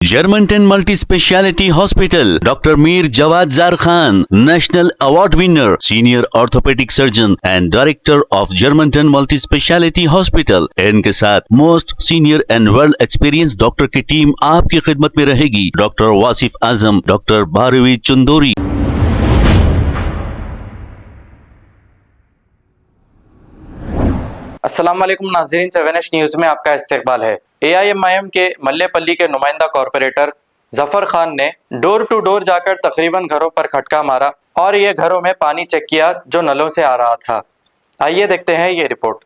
Germantown Multi Speciality Hospital, Dr. Mir Jawad Zar Khan, National Award winner, Senior Orthopedic Surgeon and Director of Germantown Multi Speciality Hospital। इनके साथ most senior and world experience doctor की team आपकी खिदमत में रहेगी। Doctor Wasif Azam, doctor Bharvi Chandori. अस्सलाम वालेकुम नाज़रीन, 7H न्यूज़ में आपका इस्तकबाल है। AIMIM के मल्लेपल्ली के नुमाइंदा कॉरपोरेटर जफर खान ने डोर टू डोर जाकर तकरीबन घरों पर खटका मारा और ये घरों में पानी चेक किया जो नलों से आ रहा था। आइए देखते हैं ये रिपोर्ट।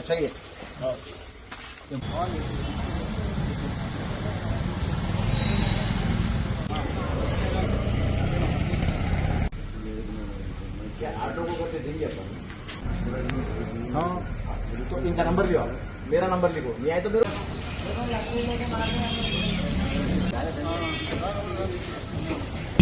चाहिए क्या ऑटो को करके देंगे अपन। हाँ तो इनका नंबर लियो, मेरा नंबर लिखो, नहीं आए तो मेरा।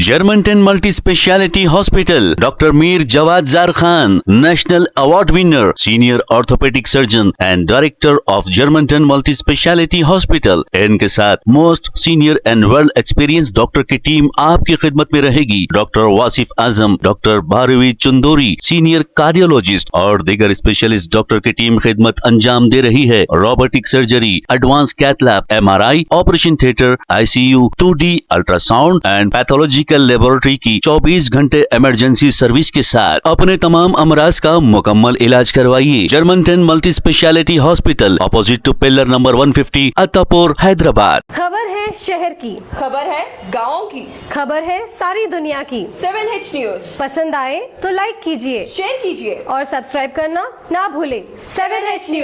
Germantown Multi Speciality Hospital, Dr. Mir Jawad Zar Khan, National Award winner, Senior Orthopedic Surgeon and Director of Germantown Multi Speciality Hospital। इनके साथ most senior and world experience doctor की टीम आपकी खिदमत में रहेगी। Doctor Wasif Azam, doctor Bharvi Chandori, senior cardiologist और दीगर specialist doctor की टीम खिदमत अंजाम दे रही है। Robotic surgery, advance cath lab, MRI, operation theatre, ICU, 2D ultrasound and pathology laboratory की 24 घंटे इमरजेंसी सर्विस के साथ अपने तमाम अमराज का मुकम्मल इलाज करवाइए। Germanten multi speciality hospital, opposite to pillar number 150, Attapur, Hyderabad. खबर है शहर की, खबर है गाँव की, खबर है सारी दुनिया की। 7H न्यूज़ पसंद आए तो लाइक कीजिए, शेयर कीजिए और सब्सक्राइब करना ना भूलें। 7H news.